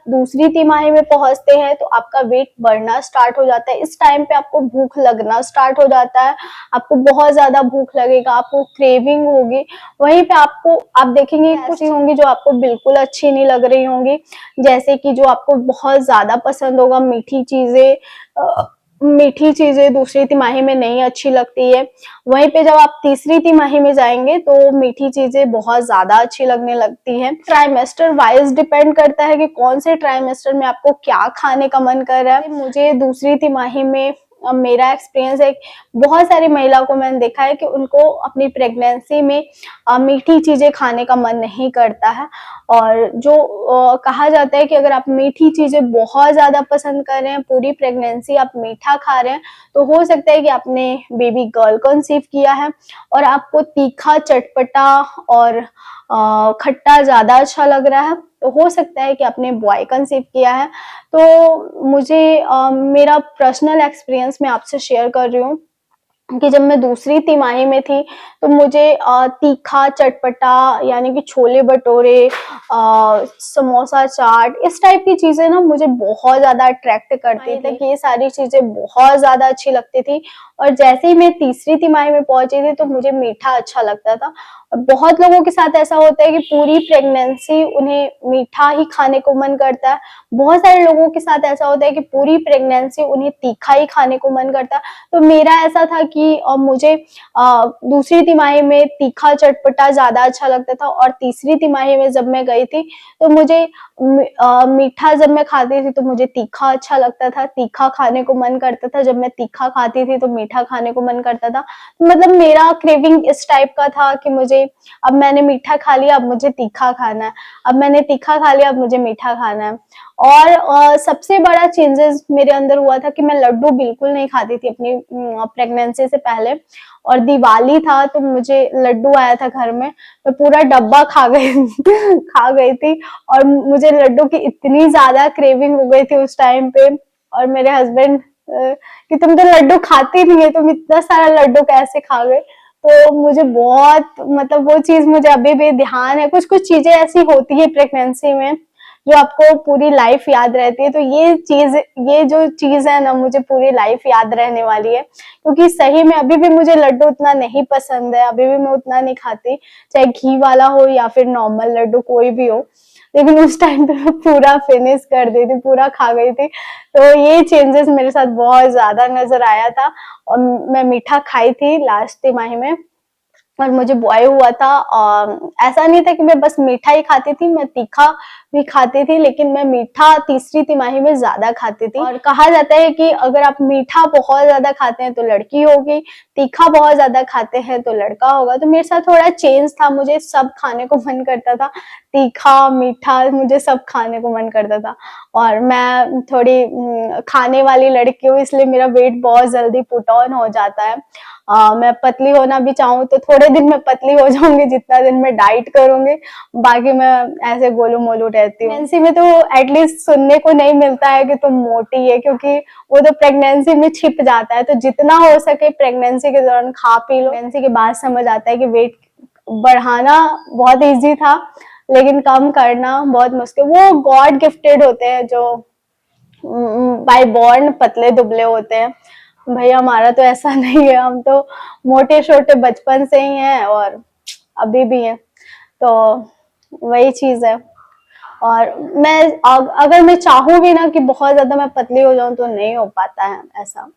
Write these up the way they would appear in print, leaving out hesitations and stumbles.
दूसरी तिमाही में पहुंचते हैं तो आपका वेट बढ़ना स्टार्ट हो जाता है। इस टाइम पे आपको भूख लगना स्टार्ट हो जाता है, आपको बहुत ज्यादा भूख लगेगा, आपको क्रेविंग होगी। वहीं पे आप देखेंगे कुछ चीजें होंगी जो आपको बिल्कुल अच्छी नहीं लग रही होंगी, जैसे कि जो आपको बहुत ज्यादा पसंद होगा मीठी चीजें दूसरी तिमाही में नहीं अच्छी लगती है। वहीं पे जब आप तीसरी तिमाही में जाएंगे तो मीठी चीजें बहुत ज्यादा अच्छी लगने लगती है। ट्राइमेस्टर वाइज डिपेंड करता है कि कौन से ट्राइमेस्टर में आपको क्या खाने का मन कर रहा है। मुझे दूसरी तिमाही में मेरा एक्सपीरियंस है, बहुत सारी महिला को मैंने देखा है कि उनको अपनी प्रेगनेंसी में मीठी चीजें खाने का मन नहीं करता है। और जो कहा जाता है कि अगर आप मीठी चीजें बहुत ज्यादा पसंद कर रहे हैं, पूरी प्रेगनेंसी आप मीठा खा रहे हैं, तो हो सकता है कि आपने बेबी गर्ल कंसीव किया है और आपको तीखा, चटपटा और खट्टा ज्यादा अच्छा लग रहा है, तो हो सकता है कि आपने बॉय कंसीव किया है। तो मुझे मेरा पर्सनल एक्सपीरियंस मैं आपसे शेयर कर रही हूँ कि जब मैं दूसरी तिमाही में थी तो मुझे तीखा, चटपटा यानी कि छोले भटूरे, समोसा चाट, इस टाइप की चीजें ना मुझे बहुत ज्यादा अट्रैक्ट करती थी। ये सारी चीजें बहुत ज्यादा अच्छी लगती थी। और जैसे ही मैं तीसरी तिमाही में पहुंची थी तो मुझे मीठा अच्छा लगता था। और बहुत लोगों के साथ ऐसा होता है कि पूरी प्रेगनेंसी उन्हें मीठा ही खाने को मन करता है। बहुत सारे लोगों के साथ ऐसा होता है कि पूरी प्रेगनेंसी उन्हें तीखा ही खाने को मन करता है। तो मेरा ऐसा था कि मुझे दूसरी तिमाही में तीखा, चटपटा ज्यादा अच्छा लगता था और तीसरी तिमाही में जब मैं गई थी तो मुझे मीठा जब मैं खाती थी तो मुझे तीखा अच्छा लगता था, तीखा खाने को मन करता था। जब मैं तीखा खाती थी तो मीठा खाने को मन करता था। मतलब मेरा क्रेविंग इस टाइप का था कि मुझे, अब मैंने मीठा खा लिया, अब मुझे तीखा खाना है, अब मैंने तीखा खा लिया, अब मुझे मीठा खाना है। और सबसे बड़ा चेंजेस मेरे अंदर हुआ था कि मैं लड्डू बिल्कुल नहीं खाती थी अपनी प्रेगनेंसी से पहले। और दिवाली था तो मुझे लड्डू आया था घर में, मैं पूरा डब्बा खा गई थी। और मुझे लड्डू की इतनी ज्यादा क्रेविंग हो गई थी उस टाइम पे। और मेरे हस्बैंड कि तुम तो लड्डू खाती नहीं है, तुम इतना सारा लड्डू कैसे खा गए। तो मुझे बहुत, मतलब वो चीज मुझे अभी भी ध्यान है। कुछ कुछ चीजें ऐसी होती है प्रेगनेंसी में जो आपको पूरी लाइफ याद रहती है। तो ये जो चीज है ना, मुझे पूरी लाइफ याद रहने वाली है, क्योंकि सही में अभी भी मुझे लड्डू उतना नहीं पसंद है, अभी भी मैं उतना नहीं खाती, चाहे घी वाला हो या फिर नॉर्मल लड्डू कोई भी हो। लेकिन उस टाइम पे मैं पूरा फिनिश कर दी थी, पूरा खा गई थी। तो ये चेंजेस मेरे साथ बहुत ज्यादा नजर आया था। और मैं मीठा खाई थी लास्ट तिमाही में और मुझे बॉय हुआ था। ऐसा नहीं था कि मैं बस मीठा ही खाती थी, मैं तीखा भी खाती थी, लेकिन मैं मीठा तीसरी तिमाही में ज्यादा खाती थी। और कहा जाता है कि अगर आप मीठा बहुत ज्यादा खाते हैं तो लड़की होगी, तीखा बहुत ज्यादा खाते हैं तो लड़का होगा। तो मेरे साथ थोड़ा चेंज था, मुझे सब खाने को मन करता था, तीखा, मीठा, मुझे सब खाने को मन करता था। और मैं थोड़ी खाने वाली लड़की हूँ, इसलिए मेरा वेट बहुत जल्दी पुट ऑन हो जाता है। मैं पतली होना भी चाहूँ तो थोड़े दिन में पतली हो जाऊंगी, जितना दिन मैं डाइट करूंगी, बाकी मैं ऐसे गोलू मोलू रहती हूँ। प्रेगनेंसी में तो एटलीस्ट सुनने को नहीं मिलता है कि तुम मोटी है, क्योंकि वो तो प्रेगनेंसी में छिप जाता है। तो जितना हो सके प्रेगनेंसी के दौरान खा पी लो। प्रेगनेंसी के बाद समझ आता है कि वेट बढ़ाना बहुत ईजी था, लेकिन कम करना बहुत मुश्किल। वो गॉड गिफ्टेड होते हैं जो बाय बॉर्न पतले दुबले होते हैं। भैया हमारा तो ऐसा नहीं है, हम तो मोटे छोटे बचपन से ही हैं और अभी भी हैं। तो वही चीज है। और मैं अगर मैं चाहूँ भी ना कि बहुत ज्यादा मैं पतली हो जाऊं तो नहीं हो पाता है ऐसा।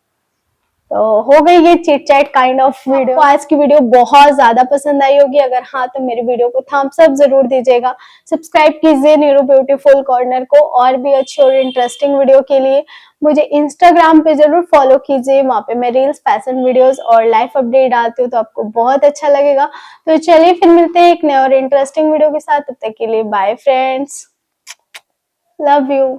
तो हो गई ये chit chat kind of video. आज की वीडियो बहुत ज्यादा पसंद आई होगी, अगर हाँ तो मेरी वीडियो को थम्स अप जरूर दीजिएगा। सब्सक्राइब कीजिए नीरू ब्यूटीफुल कॉर्नर को और भी अच्छी और इंटरेस्टिंग वीडियो के लिए। मुझे इंस्टाग्राम पे जरूर फॉलो कीजिए, वहां पे मैं रील्स, फैशन वीडियोस और लाइफ अपडेट डालती हूँ, तो आपको बहुत अच्छा लगेगा। तो चलिए फिर मिलते हैं एक नए और इंटरेस्टिंग वीडियो के साथ, तब तक के लिए बाय फ्रेंड्स, लव यू।